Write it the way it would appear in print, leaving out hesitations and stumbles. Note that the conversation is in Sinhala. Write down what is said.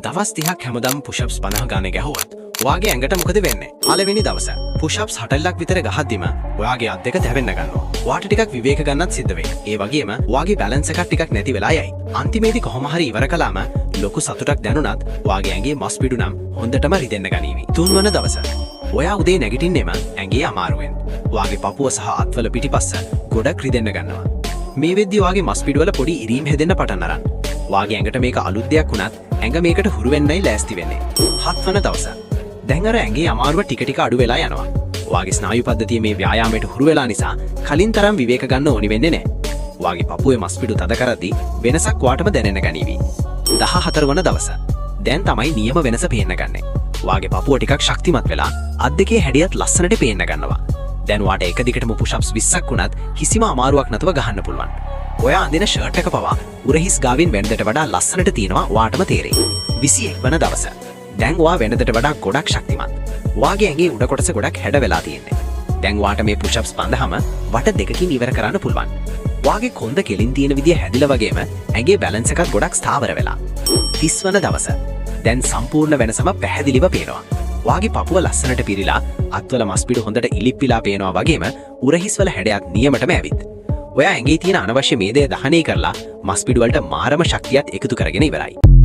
දවස් 30ක් හැමදාම පුෂප්ස් 50 ගානේ ගැහුවත් ඔයාගේ ඇඟට මොකද වෙන්නේ? පළවෙනි දවස පුෂප්ස් 60ක් විතර ගහද්දිම ඔයාගේ අත් දෙක තැවෙන්න ගන්නවා. ඔයාට ටිකක් විවේක ගන්නත් සිද්ධ වෙයි. ඒ වගේම ඔයාගේ බැලන්ස් එකක් ටිකක් නැති වෙලා යයි. අන්තිමේදී කොහොම හරි ඉවර කළාම ලොකු සතුටක් දැනුණත් ඔයාගේ ඇඟේ මස් පිඩු නම් හොඳටම රිදෙන්න ගනීවි. තුන්වන දවස ඔයා උදේ නැගිටින්නෙම ඇඟේ අමාරුවෙන්. ඔයාගේ පපුව සහ අත්වල පිටිපස්ස ගොඩක් රිදෙන්න ගන්නවා. මේ වෙද්දී ඔයාගේ මස් පිඩුවල පොඩි ඉරීම් හැදෙන්න පටන් අරන්. ඔයාගේ ඇඟට මේක අලුත් දෙයක් වුණත් ඇඟ මේකට හුරු වෙන්නයි ලෑස්ති වෙන්නේ. 7 වන දවස. දැන් අර ඇඟේ අමාරුව ටික ටික අඩු වෙලා යනවා. ඔයාගේ ස්නායු පද්ධතිය මේ ව්‍යායාමයට හුරු වෙලා නිසා කලින් තරම් විවේක ගන්න ඕනි වෙන්නේ නැහැ. ඔයාගේ පපුවේ මස් පිඩු තද කරද්දී වෙනසක් ඔයාටම දැනෙන්න ගනීවි. 14 වන දවස. දැන් තමයි නියම වෙනස පේන්න ගන්නේ. ඔයාගේ පපුව ටිකක් ශක්තිමත් වෙලා අත් දෙකේ හැඩයත් ලස්සනට පේන්න ගන්නවා. දැන් ඔයාට එක දිගටම පුෂප්ස් 20ක් වුණත් කිසිම අමාරුවක් නැතුව ගහන්න පුළුවන්. ඔයා අඳින ෂර්ට් එක පවා උරහිස් ගාවින් වෙනදට වඩා ලස්සනට තියෙනවා ඔයාටම තේරෙයි. 21 වන දවස. දැන් ඔයා වෙනදට වඩා ගොඩක් ශක්තිමත්. ඔයාගේ ඇඟේ උඩ කොටස ගොඩක් හැඩ වෙලා තියෙන්නේ. දැන් ඔයාට මේ පුෂප්ස් 50ම වට දෙකකින් ඉවර කරන්න පුළුවන්. ඔයාගේ කොන්ද කෙලින් තියෙන විදිය හැදිලා වගේම ඇඟේ බැලන්ස් එකත් ගොඩක් ස්ථාවර වෙලා. 30 වන දවස. දැන් සම්පූර්ණ වෙනසම පැහැදිලිව පේනවා. ඔයාගේ පපුව ලස්සනට පිරීලා අත්වල මස් පිඩු හොඳට ඉලිප්පිලා පේනවා වගේම උරහිස්වල හැඩයක් නියමටම ඇවිත්. ඔයා ඇඟේ තියෙන අනවශ්‍ය මේදය දහනය කරලා මස් පිඩු වලට මාරම ශක්තියත් එකතු කරගෙන ඉවරයි.